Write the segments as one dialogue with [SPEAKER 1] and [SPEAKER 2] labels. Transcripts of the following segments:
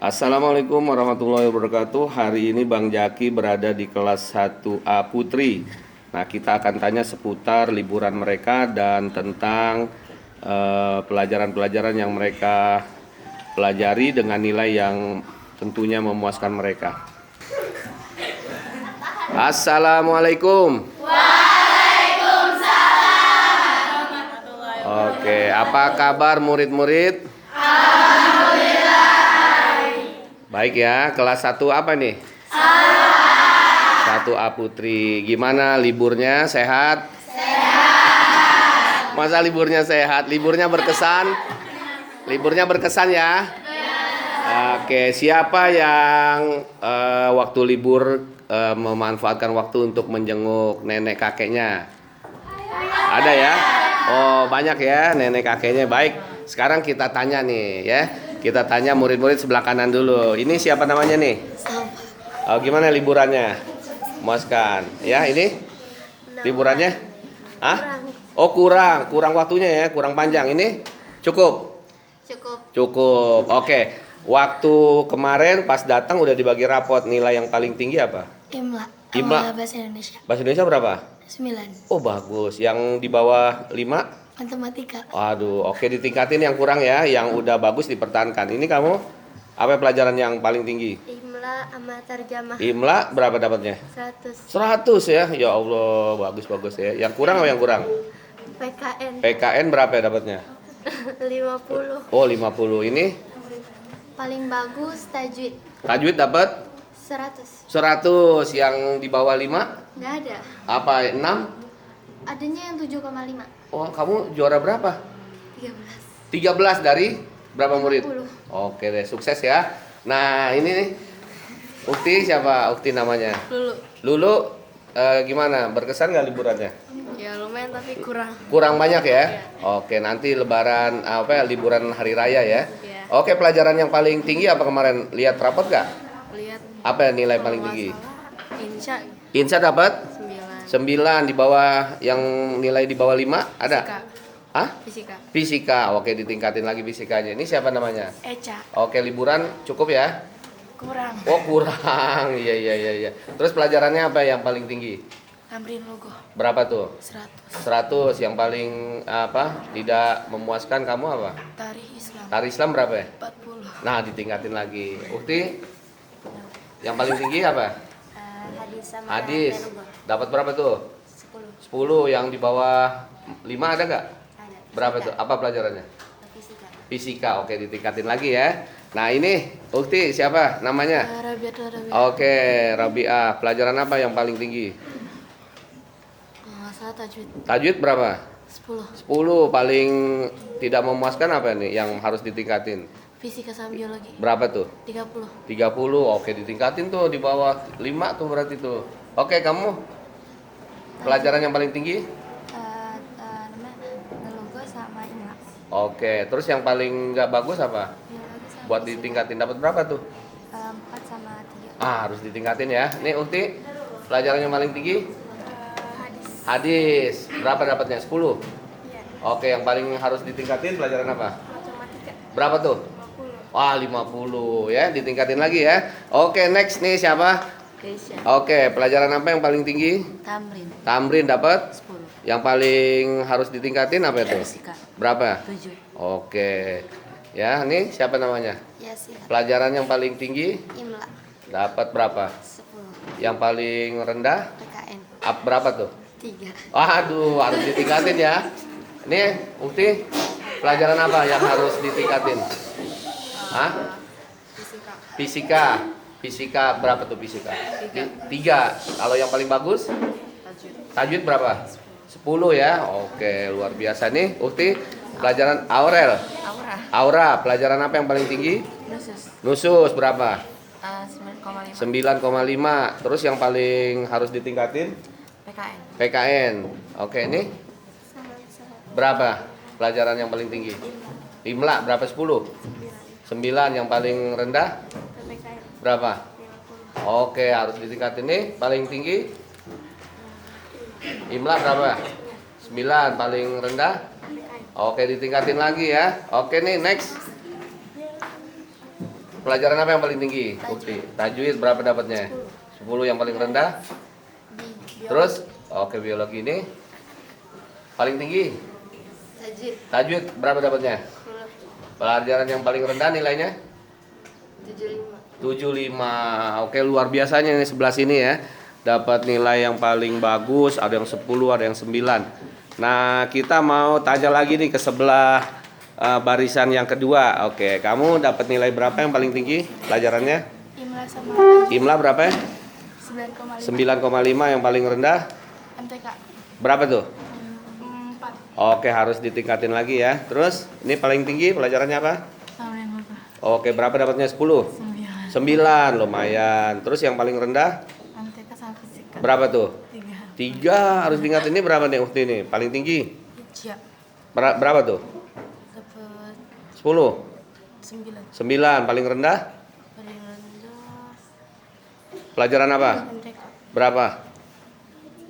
[SPEAKER 1] Assalamualaikum warahmatullahi wabarakatuh. Hari ini Bang Jaki berada di kelas 1A Putri. Nah, kita akan tanya seputar liburan mereka dan tentang pelajaran-pelajaran yang mereka pelajari dengan nilai yang tentunya memuaskan mereka. Assalamualaikum. Oke, apa kabar murid-murid? Baik ya, kelas 1 apa nih? 1A Putri. Gimana liburnya? Sehat? Sehat. Masa liburnya sehat? Liburnya berkesan? Liburnya berkesan ya? Oke, siapa yang waktu libur memanfaatkan waktu untuk menjenguk nenek kakeknya? Ada ya? Oh, banyak ya nenek kakeknya. Baik, sekarang kita tanya nih ya. Kita tanya murid-murid sebelah kanan dulu. Ini siapa namanya nih? Oh, gimana liburannya? Memuaskan. Ya, ini liburannya? Hah? Oh, kurang waktunya ya, kurang panjang. Ini cukup? Cukup. Oke. Waktu kemarin pas datang udah dibagi rapot, nilai yang paling tinggi apa?
[SPEAKER 2] Imla. Bahasa Indonesia.
[SPEAKER 1] Bahasa Indonesia berapa?
[SPEAKER 2] 9.
[SPEAKER 1] Oh, bagus. Yang di bawah 5?
[SPEAKER 2] Matematika.
[SPEAKER 1] Waduh, oke, ditingkatin yang kurang ya, yang udah bagus dipertahankan. Ini kamu apa pelajaran yang paling tinggi?
[SPEAKER 2] Imla sama terjemah.
[SPEAKER 1] Imla berapa dapatnya?
[SPEAKER 2] 100.
[SPEAKER 1] 100 ya. Ya Allah, bagus ya. Yang kurang apa yang kurang?
[SPEAKER 2] PKN.
[SPEAKER 1] PKN berapa ya dapatnya?
[SPEAKER 2] 50.
[SPEAKER 1] Oh, 50. Ini
[SPEAKER 2] Paling bagus tajwid.
[SPEAKER 1] tajwid dapat
[SPEAKER 2] 100.
[SPEAKER 1] 100. Yang di bawah 5?
[SPEAKER 2] Nggak ada.
[SPEAKER 1] Apa? 6?
[SPEAKER 2] Adanya yang 7,5.
[SPEAKER 1] Oh, kamu juara berapa?
[SPEAKER 2] 13.
[SPEAKER 1] 13 dari berapa murid?
[SPEAKER 2] 50.
[SPEAKER 1] Oke deh, sukses ya. Nah, ini nih. Ukti siapa? Ukti namanya. Lulu, gimana? Berkesan nggak liburannya?
[SPEAKER 2] Ya lumayan tapi kurang.
[SPEAKER 1] Kurang banyak ya? Oke, nanti lebaran liburan hari raya ya?
[SPEAKER 2] Iya.
[SPEAKER 1] Oke, pelajaran yang paling tinggi apa kemarin? Lihat rapot nggak?
[SPEAKER 2] Lihat.
[SPEAKER 1] Apa nilai paling tinggi?
[SPEAKER 2] Insya
[SPEAKER 1] Insya dapat 9
[SPEAKER 2] 9.
[SPEAKER 1] di bawah, yang nilai di bawah 5 ada?
[SPEAKER 2] Fisika.
[SPEAKER 1] Hah?
[SPEAKER 2] Fisika.
[SPEAKER 1] Fisika. Oke, ditingkatin lagi fisikanya. Ini siapa namanya?
[SPEAKER 2] Eca.
[SPEAKER 1] Oke, liburan cukup ya?
[SPEAKER 2] Kurang.
[SPEAKER 1] Oh, kurang. Iya. Terus pelajarannya apa yang paling tinggi?
[SPEAKER 2] Tamrin logo.
[SPEAKER 1] Berapa tuh?
[SPEAKER 2] 100.
[SPEAKER 1] 100. Yang paling tidak memuaskan kamu apa?
[SPEAKER 2] Tarikh Islam.
[SPEAKER 1] Tari Islam berapa ya?
[SPEAKER 2] 40.
[SPEAKER 1] Nah, ditingkatin lagi. Ukti, yang paling tinggi apa?
[SPEAKER 2] Hadis sama
[SPEAKER 1] Hadis.
[SPEAKER 2] logo.
[SPEAKER 1] Dapat berapa tuh?
[SPEAKER 2] 10.
[SPEAKER 1] 10. Yang di bawah 5 ada nggak?
[SPEAKER 2] Ada.
[SPEAKER 1] Berapa tuh? Apa pelajarannya?
[SPEAKER 2] Fisika.
[SPEAKER 1] Fisika. Oke, ditingkatin lagi ya. Nah, ini Ukti siapa namanya?
[SPEAKER 2] Rabiat.
[SPEAKER 1] Oke, Rabi'ah. Pelajaran apa yang paling tinggi?
[SPEAKER 2] Masalah tajwid.
[SPEAKER 1] Tajwid berapa?
[SPEAKER 2] 10.
[SPEAKER 1] 10. Paling tidak memuaskan apa nih yang harus ditingkatin?
[SPEAKER 2] Fisika sama biologi.
[SPEAKER 1] Berapa tuh?
[SPEAKER 2] 30.
[SPEAKER 1] 30. Oke, ditingkatin tuh di bawah 5 tuh berarti tuh. Oke, kamu pelajaran yang paling tinggi?
[SPEAKER 2] Namanya logo sama imla.
[SPEAKER 1] Oke, terus yang paling nggak bagus apa?
[SPEAKER 2] Biologi sama
[SPEAKER 1] Buat
[SPEAKER 2] fisika.
[SPEAKER 1] ditingkatin dapat berapa tuh?
[SPEAKER 2] 4 sama 3.
[SPEAKER 1] Harus ditingkatin ya. Nih Ukti, pelajaran yang paling tinggi?
[SPEAKER 2] Hadis.
[SPEAKER 1] Hadis. Berapa dapatnya? 10.
[SPEAKER 2] Iya.
[SPEAKER 1] Oke, yang paling harus ditingkatin pelajaran apa?
[SPEAKER 2] Matematika.
[SPEAKER 1] Berapa tuh?
[SPEAKER 2] 50.
[SPEAKER 1] Wah, 50 ya, ditingkatin lagi ya. Oke, next nih siapa?
[SPEAKER 2] Keisha.
[SPEAKER 1] Oke, pelajaran apa yang paling tinggi?
[SPEAKER 2] Tamrin.
[SPEAKER 1] Tamrin dapat.
[SPEAKER 2] 10.
[SPEAKER 1] Yang paling harus ditingkatin apa itu?
[SPEAKER 2] Fisika.
[SPEAKER 1] Berapa?
[SPEAKER 2] 7.
[SPEAKER 1] Oke. Ya, nih siapa namanya?
[SPEAKER 2] Yasin.
[SPEAKER 1] Pelajaran yang paling tinggi
[SPEAKER 2] Imla.
[SPEAKER 1] dapat berapa?
[SPEAKER 2] 10.
[SPEAKER 1] Yang paling rendah
[SPEAKER 2] PKN.
[SPEAKER 1] berapa tuh?
[SPEAKER 2] 3.
[SPEAKER 1] Waduh, harus ditingkatin ya. Nih, Ukti, pelajaran apa yang harus ditingkatin? Hah?
[SPEAKER 2] Fisika.
[SPEAKER 1] Fisika. Fisika berapa tuh fisika? 3. Kalau yang paling bagus?
[SPEAKER 2] Tajwid.
[SPEAKER 1] Tajwid berapa? 10 ya. Oke, luar biasa nih. Ukti, pelajaran Aurel.
[SPEAKER 2] Aura.
[SPEAKER 1] Aura, pelajaran apa yang paling tinggi?
[SPEAKER 2] Nusus.
[SPEAKER 1] Nusus berapa?
[SPEAKER 2] 9,5.
[SPEAKER 1] 9,5. Terus yang paling harus ditingkatin?
[SPEAKER 2] PKN.
[SPEAKER 1] PKN. Oke, ini berapa pelajaran yang paling tinggi? Imla berapa? 10? 9. Yang paling rendah?
[SPEAKER 2] PKN.
[SPEAKER 1] Berapa? Oke, harus ditingkatin nih. Paling tinggi? Imla berapa? 9. Paling rendah? Oke, ditingkatin lagi ya. Oke nih, next. Pelajaran apa yang paling tinggi? Ukti. Tajwid berapa dapatnya? 10 yang paling rendah. Terus, oke biologi ini paling tinggi.
[SPEAKER 2] Tajwid.
[SPEAKER 1] Tajwid berapa dapatnya?
[SPEAKER 2] 10.
[SPEAKER 1] Pelajaran yang paling rendah nilainya?
[SPEAKER 2] 75.
[SPEAKER 1] 75. Oke, luar biasanya ini sebelah sini ya. Dapat nilai yang paling bagus, ada yang 10, ada yang 9. Nah, kita mau tanya lagi nih ke sebelah barisan yang kedua. Oke, kamu dapat nilai berapa yang paling tinggi pelajarannya?
[SPEAKER 2] Imla sama
[SPEAKER 1] Imla berapa ya?
[SPEAKER 2] 9,5.
[SPEAKER 1] 9,5 yang paling rendah.
[SPEAKER 2] MTK.
[SPEAKER 1] Berapa tuh?
[SPEAKER 2] 4.
[SPEAKER 1] Oke, harus ditingkatin lagi ya. Terus, ini paling tinggi pelajarannya apa?
[SPEAKER 2] Sama yang apa?
[SPEAKER 1] Oke, berapa dapatnya? 10?
[SPEAKER 2] 9.
[SPEAKER 1] 9, lumayan. Terus yang paling rendah?
[SPEAKER 2] MTK sama fisika.
[SPEAKER 1] Berapa tuh?
[SPEAKER 2] 3.
[SPEAKER 1] 3, harus ditingkatin. Ini berapa nih Ukti nih? Paling tinggi?
[SPEAKER 2] Hijab.
[SPEAKER 1] Berapa tuh?
[SPEAKER 2] Dapat
[SPEAKER 1] 10?
[SPEAKER 2] 9.
[SPEAKER 1] 9, paling rendah?
[SPEAKER 2] Paling rendah
[SPEAKER 1] Pelajaran apa?
[SPEAKER 2] MTK.
[SPEAKER 1] Berapa?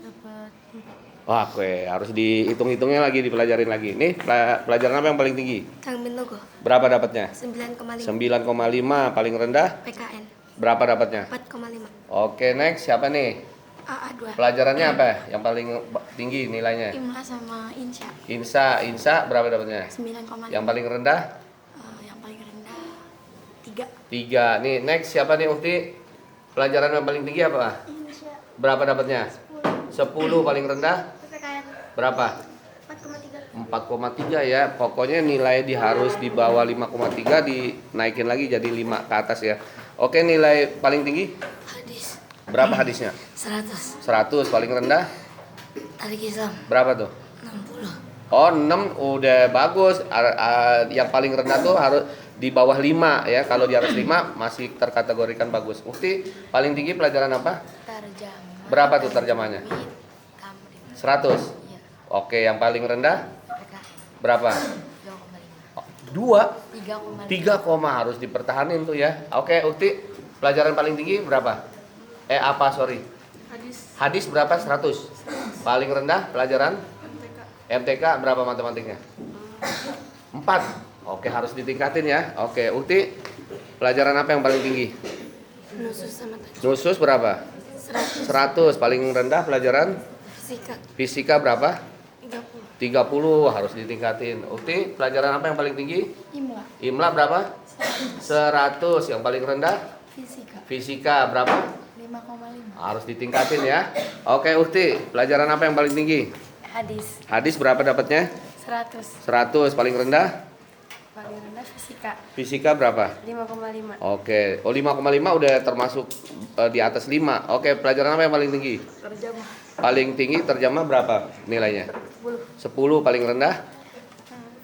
[SPEAKER 2] Dapat 4.
[SPEAKER 1] Wah, oke, harus dihitung-hitungnya lagi, dipelajarin lagi. Nih, pelajaran apa yang paling tinggi?
[SPEAKER 2] Kang Binogo.
[SPEAKER 1] Berapa dapatnya?
[SPEAKER 2] 9,5.
[SPEAKER 1] 9,5, paling rendah?
[SPEAKER 2] PKN.
[SPEAKER 1] Berapa dapatnya?
[SPEAKER 2] 4,5.
[SPEAKER 1] Oke, next siapa nih?
[SPEAKER 2] AA2.
[SPEAKER 1] Pelajarannya apa yang paling tinggi nilainya?
[SPEAKER 2] Imla sama Insya.
[SPEAKER 1] Insa berapa dapatnya?
[SPEAKER 2] 9,5.
[SPEAKER 1] Yang paling rendah?
[SPEAKER 2] Yang paling rendah 3.
[SPEAKER 1] 3. Nih, next siapa nih Ukti? Pelajaran yang paling tinggi apa?
[SPEAKER 2] Insya.
[SPEAKER 1] Berapa dapatnya? 10 paling rendah?
[SPEAKER 2] PKN.
[SPEAKER 1] Berapa?
[SPEAKER 2] 4,3.
[SPEAKER 1] 4,3 ya. Pokoknya nilai harus di bawah 5,3, dinaikin lagi jadi 5 ke atas ya. Oke, nilai paling tinggi?
[SPEAKER 2] Hadis.
[SPEAKER 1] Berapa hadisnya?
[SPEAKER 2] 100.
[SPEAKER 1] 100, paling rendah?
[SPEAKER 2] Tarik Islam.
[SPEAKER 1] Berapa tuh?
[SPEAKER 2] 60.
[SPEAKER 1] Oh, 6 udah bagus. Yang paling rendah tuh harus di bawah 5 ya. Kalau di atas 5 masih terkategorikan bagus. Ukti, paling tinggi pelajaran apa?
[SPEAKER 2] Terjemah.
[SPEAKER 1] Berapa tuh terjemahnya?
[SPEAKER 2] Tamrin.
[SPEAKER 1] 100.
[SPEAKER 2] Iya.
[SPEAKER 1] Oke, yang paling rendah
[SPEAKER 2] PKN.
[SPEAKER 1] berapa?
[SPEAKER 2] 2,5.
[SPEAKER 1] 2.
[SPEAKER 2] 3,5.
[SPEAKER 1] 3, harus dipertahanin tuh ya. Oke, Ukti, pelajaran paling tinggi berapa? Sorry.
[SPEAKER 2] Hadis.
[SPEAKER 1] Hadis berapa? 100. Paling rendah pelajaran
[SPEAKER 2] MTK.
[SPEAKER 1] MTK berapa matematiknya? 4. Oke, harus ditingkatin ya. Oke, Ukti, pelajaran apa yang paling tinggi?
[SPEAKER 2] Nusus sama tajwid.
[SPEAKER 1] Nusus berapa?
[SPEAKER 2] 100.
[SPEAKER 1] 100. Paling rendah pelajaran
[SPEAKER 2] Fisika.
[SPEAKER 1] fisika berapa?
[SPEAKER 2] 30.
[SPEAKER 1] 30, harus ditingkatin. Ukti, pelajaran apa yang paling tinggi?
[SPEAKER 2] Imla.
[SPEAKER 1] Imla berapa? 100. Yang paling rendah
[SPEAKER 2] Fisika.
[SPEAKER 1] fisika berapa?
[SPEAKER 2] 5,5.
[SPEAKER 1] Harus ditingkatin ya. Oke, Ukti, pelajaran apa yang paling tinggi?
[SPEAKER 2] Hadis.
[SPEAKER 1] Hadis berapa dapatnya?
[SPEAKER 2] 100.
[SPEAKER 1] 100. Paling rendah
[SPEAKER 2] Paling rendah fisika.
[SPEAKER 1] fisika berapa?
[SPEAKER 2] 5,5.
[SPEAKER 1] Oke, 5,5 udah termasuk di atas 5. Oke, pelajaran apa yang paling tinggi?
[SPEAKER 2] Terjemah.
[SPEAKER 1] Paling tinggi terjemah berapa nilainya?
[SPEAKER 2] 10.
[SPEAKER 1] 10. Paling rendah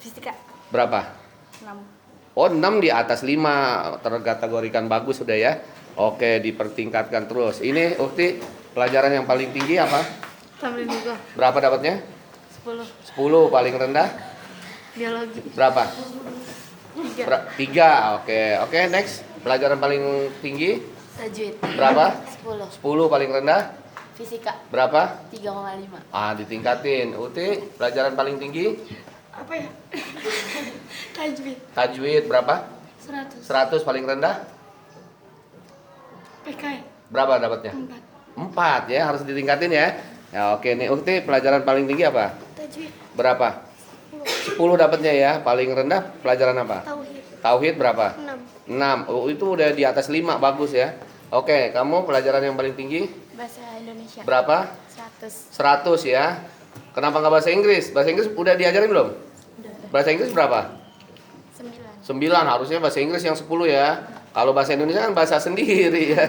[SPEAKER 2] Fisika.
[SPEAKER 1] berapa?
[SPEAKER 2] 6.
[SPEAKER 1] Oh, 6 di atas 5, terkategorikan bagus sudah ya. Oke, dipertingkatkan terus. Ini Ukti, pelajaran yang paling tinggi apa?
[SPEAKER 2] Tamrin juga.
[SPEAKER 1] Berapa dapatnya?
[SPEAKER 2] 10.
[SPEAKER 1] 10. Paling rendah
[SPEAKER 2] Biologi.
[SPEAKER 1] berapa?
[SPEAKER 2] 3.
[SPEAKER 1] 3. Oke, next. Pelajaran paling tinggi
[SPEAKER 2] Tajwid.
[SPEAKER 1] berapa?
[SPEAKER 2] 10.
[SPEAKER 1] 10. Paling rendah
[SPEAKER 2] Fisika.
[SPEAKER 1] berapa?
[SPEAKER 2] 3,5.
[SPEAKER 1] Ditingkatin. Ukti, pelajaran paling tinggi
[SPEAKER 2] Apa ya? Tajwid.
[SPEAKER 1] tajwid berapa?
[SPEAKER 2] 100.
[SPEAKER 1] 100. Paling rendah
[SPEAKER 2] PKN.
[SPEAKER 1] berapa dapatnya?
[SPEAKER 2] 4.
[SPEAKER 1] 4 ya, harus ditingkatin ya. Ya, oke nih Ukti, pelajaran paling tinggi apa?
[SPEAKER 2] Tajwid.
[SPEAKER 1] Berapa? 10 dapatnya ya. Paling rendah pelajaran apa?
[SPEAKER 2] Tauhid.
[SPEAKER 1] Tauhid berapa?
[SPEAKER 2] 6.
[SPEAKER 1] 6. Oh, itu udah di atas 5, bagus ya. Oke, kamu pelajaran yang paling tinggi
[SPEAKER 2] Bahasa Indonesia.
[SPEAKER 1] berapa?
[SPEAKER 2] 100.
[SPEAKER 1] 100 ya. Kenapa nggak bahasa Inggris? Bahasa Inggris udah diajarin belum?
[SPEAKER 2] Udah.
[SPEAKER 1] Bahasa Inggris berapa?
[SPEAKER 2] 9.
[SPEAKER 1] 9, harusnya bahasa Inggris yang 10 ya. Kalau bahasa Indonesia kan bahasa sendiri ya.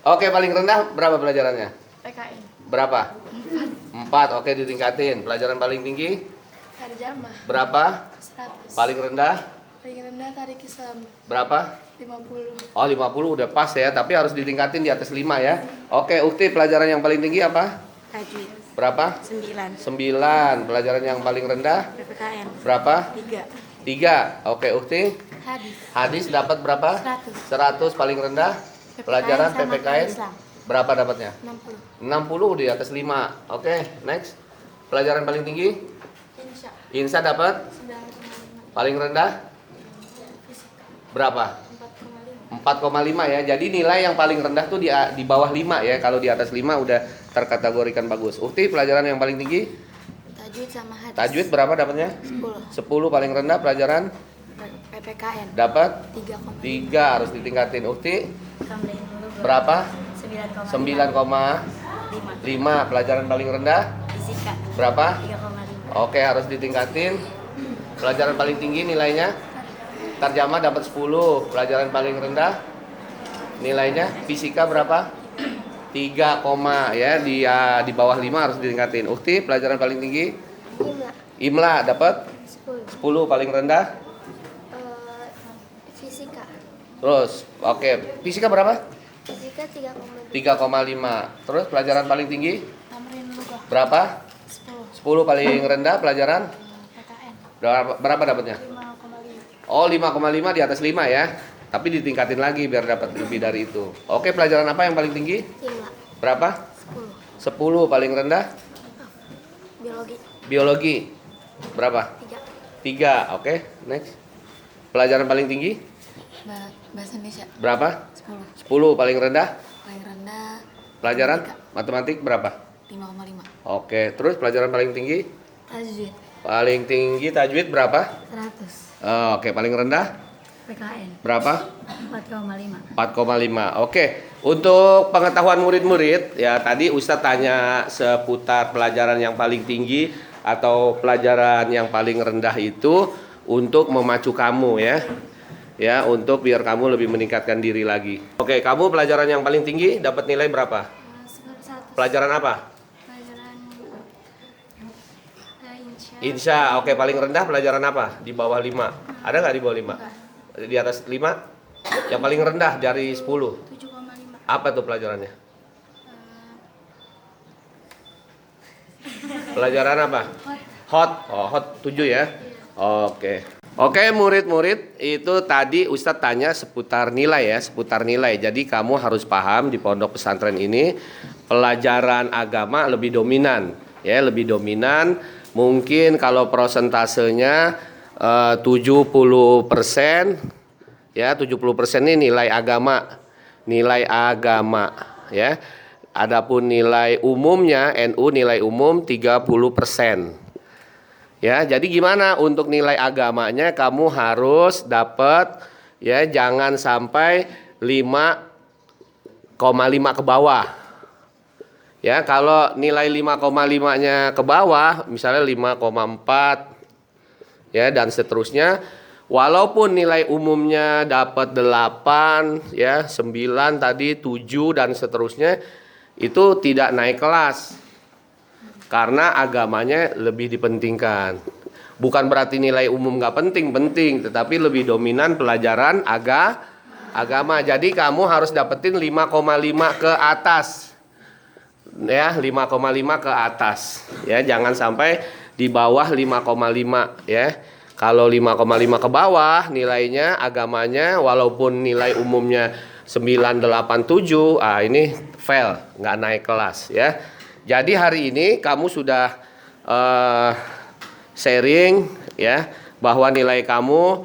[SPEAKER 1] Oke, paling rendah berapa pelajarannya?
[SPEAKER 2] PKN.
[SPEAKER 1] Berapa? 4. Oke, ditingkatin. Pelajaran paling tinggi
[SPEAKER 2] Terjemah.
[SPEAKER 1] berapa?
[SPEAKER 2] 100.
[SPEAKER 1] Paling rendah
[SPEAKER 2] Paling rendah tarik Islam.
[SPEAKER 1] berapa?
[SPEAKER 2] 50.
[SPEAKER 1] Oh, 50 udah pas ya, tapi harus ditingkatin di atas 5 ya. Oke, Ukti, pelajaran yang paling tinggi apa?
[SPEAKER 2] Tajwid.
[SPEAKER 1] Berapa?
[SPEAKER 2] 9.
[SPEAKER 1] 9. Pelajaran yang paling rendah
[SPEAKER 2] PPKN.
[SPEAKER 1] berapa?
[SPEAKER 2] 3.
[SPEAKER 1] 3. Oke, Ukti.
[SPEAKER 2] Hadis.
[SPEAKER 1] Hadis dapat berapa?
[SPEAKER 2] 100.
[SPEAKER 1] 100. Paling rendah pelajaran
[SPEAKER 2] sama
[SPEAKER 1] PPKN
[SPEAKER 2] Islam.
[SPEAKER 1] berapa dapatnya?
[SPEAKER 2] 60.
[SPEAKER 1] 60 di atas 5. Oke, next. Pelajaran paling tinggi
[SPEAKER 2] Insya.
[SPEAKER 1] Insa dapat
[SPEAKER 2] 9,5.
[SPEAKER 1] paling rendah
[SPEAKER 2] Fisika.
[SPEAKER 1] berapa?
[SPEAKER 2] 4,5.
[SPEAKER 1] 4,5 ya. Jadi nilai yang paling rendah tuh di bawah 5 ya. Kalau di atas 5 udah terkategorikan bagus. Ukti, pelajaran yang paling tinggi?
[SPEAKER 2] Tajwid sama hadis.
[SPEAKER 1] Tajwid berapa dapatnya?
[SPEAKER 2] 10.
[SPEAKER 1] 10 paling rendah. Pelajaran
[SPEAKER 2] PPKN.
[SPEAKER 1] dapat
[SPEAKER 2] 3,5.
[SPEAKER 1] 3, harus ditingkatin. Ukti
[SPEAKER 2] Tambahin dulu.
[SPEAKER 1] berapa?
[SPEAKER 2] 9,5.
[SPEAKER 1] 9,5. Pelajaran paling rendah
[SPEAKER 2] Fisika.
[SPEAKER 1] berapa?
[SPEAKER 2] 3,5.
[SPEAKER 1] Oke, harus ditingkatin. Pelajaran paling tinggi nilainya tarjamah dapat 10. Pelajaran paling rendah nilainya fisika berapa? 3, ya di bawah 5 harus ditingkatin. Ukti, pelajaran paling tinggi
[SPEAKER 2] 5.
[SPEAKER 1] IMLA dapat
[SPEAKER 2] 10.
[SPEAKER 1] 10 paling rendah.
[SPEAKER 2] Fisika.
[SPEAKER 1] Terus oke, fisika berapa?
[SPEAKER 2] Fisika 3,5.
[SPEAKER 1] 3,5. Terus pelajaran paling tinggi
[SPEAKER 2] Tambahin dulu kah?
[SPEAKER 1] berapa?
[SPEAKER 2] 10.
[SPEAKER 1] 10 paling rendah. Pelajaran
[SPEAKER 2] PKN.
[SPEAKER 1] berapa dapatnya?
[SPEAKER 2] 5,5.
[SPEAKER 1] Oh, 5,5 di atas 5 ya. Tapi ditingkatin lagi biar dapat lebih dari itu. Oke, pelajaran apa yang paling tinggi?
[SPEAKER 2] 5.
[SPEAKER 1] Berapa?
[SPEAKER 2] 10.
[SPEAKER 1] 10 paling rendah.
[SPEAKER 2] Biologi.
[SPEAKER 1] Biologi berapa?
[SPEAKER 2] 3.
[SPEAKER 1] 3. Oke, next. Pelajaran paling tinggi
[SPEAKER 2] Bahasa Indonesia
[SPEAKER 1] berapa?
[SPEAKER 2] 10.
[SPEAKER 1] 10 paling rendah.
[SPEAKER 2] Paling rendah
[SPEAKER 1] Pelajaran matematik berapa?
[SPEAKER 2] 5,5.
[SPEAKER 1] Oke, terus pelajaran paling tinggi?
[SPEAKER 2] Tajwid
[SPEAKER 1] Paling tinggi tajwid berapa?
[SPEAKER 2] 100.
[SPEAKER 1] Oke, paling rendah
[SPEAKER 2] PKN
[SPEAKER 1] berapa?
[SPEAKER 2] 4,5.
[SPEAKER 1] 4,5. Oke, untuk pengetahuan murid-murid ya, tadi Ustadz tanya seputar pelajaran yang paling tinggi atau pelajaran yang paling rendah itu untuk memacu kamu ya. Ya, untuk biar kamu lebih meningkatkan diri lagi. Oke, kamu pelajaran yang paling tinggi dapat nilai berapa?
[SPEAKER 2] 100.
[SPEAKER 1] Pelajaran apa?
[SPEAKER 2] Pelajaran Insya.
[SPEAKER 1] Insya. Oke, paling rendah pelajaran apa? Di bawah 5. Ada nggak di bawah 5? Di atas 5? Yang paling rendah dari 10.
[SPEAKER 2] 7,5.
[SPEAKER 1] Apa tuh pelajarannya? Pelajaran apa? Hot. Oh, hot 7 ya. Oke. Oke, murid-murid, itu tadi Ustadz tanya seputar nilai ya, seputar nilai. Jadi kamu harus paham di pondok pesantren ini pelajaran agama lebih dominan, ya, lebih dominan. Mungkin kalau prosentasenya 70%, ya 70% ini nilai agama, ya. Adapun nilai umumnya NU nilai umum 30%. Ya, jadi gimana untuk nilai agamanya kamu harus dapat ya, jangan sampai 5,5 ke bawah. Ya, kalau nilai 5,5-nya ke bawah, misalnya 5,4 ya dan seterusnya, walaupun nilai umumnya dapat 8 ya, 9 tadi, 7 dan seterusnya, itu tidak naik kelas. Karena agamanya lebih dipentingkan. Bukan berarti nilai umum nggak penting, tetapi lebih dominan pelajaran agama. Jadi kamu harus dapetin 5,5 ke atas. Ya, 5,5 ke atas. Ya, jangan sampai di bawah 5,5 ya. Kalau 5,5 ke bawah nilainya agamanya walaupun nilai umumnya 987, ini fail, nggak naik kelas ya. Jadi hari ini kamu sudah sharing ya bahwa nilai kamu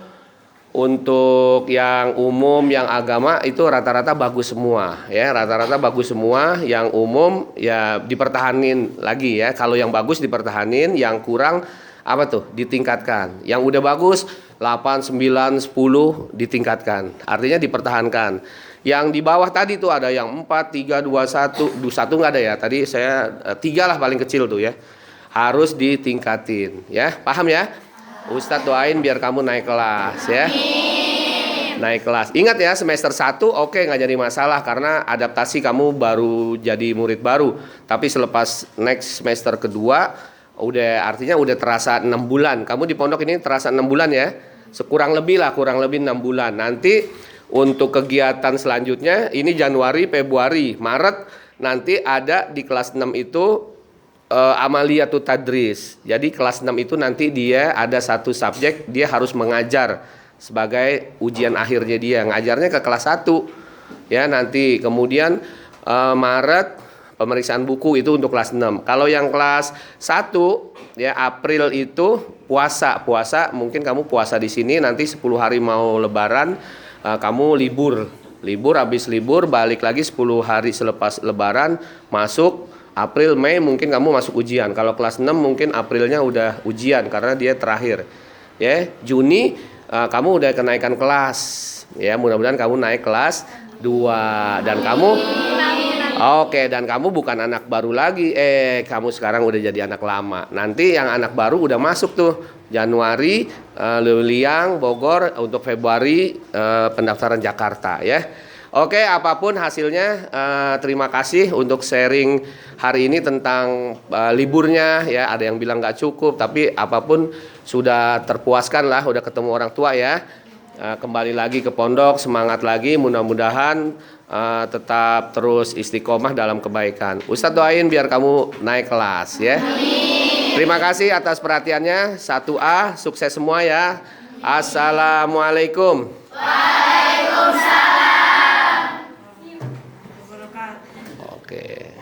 [SPEAKER 1] untuk yang umum, yang agama itu rata-rata bagus semua ya, rata-rata bagus semua. Yang umum ya dipertahanin lagi ya. Kalau yang bagus dipertahanin, yang kurang apa tuh? Ditingkatkan. Yang udah bagus 8, 9, 10 ditingkatkan. Artinya dipertahankan. Yang di bawah tadi tuh ada yang 4, 3, 2, 1. 1 nggak ada ya. Tadi saya 3 lah paling kecil tuh ya. Harus ditingkatin ya. Paham ya? Ustadz doain biar kamu naik kelas ya. Naik kelas. Ingat ya, semester 1 oke, nggak jadi masalah karena adaptasi kamu baru jadi murid baru. Tapi selepas next semester kedua udah artinya udah terasa 6 bulan. Kamu di pondok ini terasa 6 bulan ya. Kurang lebih 6 bulan. Nanti untuk kegiatan selanjutnya ini Januari, Februari, Maret nanti ada di kelas 6 itu amaliyatut tadris. Jadi kelas 6 itu nanti dia ada satu subjek dia harus mengajar sebagai ujian akhirnya dia. Ngajarnya ke kelas 1. Ya, nanti kemudian Maret pemeriksaan buku itu untuk kelas 6. Kalau yang kelas 1 ya April itu puasa mungkin kamu puasa di sini nanti 10 hari mau lebaran kamu libur habis libur balik lagi 10 hari selepas lebaran masuk April Mei mungkin kamu masuk ujian. Kalau kelas 6 mungkin Aprilnya udah ujian karena dia terakhir. Ya, Juni kamu udah kenaikan kelas. Ya, mudah-mudahan kamu naik kelas 2 dan kamu oke, dan kamu bukan anak baru lagi. Kamu sekarang udah jadi anak lama. Nanti yang anak baru udah masuk tuh. Januari Leuliang Bogor, untuk Februari pendaftaran Jakarta ya. Oke, apapun hasilnya terima kasih untuk sharing hari ini tentang liburnya ya. Ada yang bilang nggak cukup, tapi apapun sudah terpuaskan lah, udah ketemu orang tua ya. Kembali lagi ke pondok, semangat lagi, mudah-mudahan tetap terus istiqomah dalam kebaikan. Ustadz doain biar kamu naik kelas ya. Terima kasih atas perhatiannya. 1A, sukses semua ya. Assalamualaikum. Waalaikumsalam. Oke.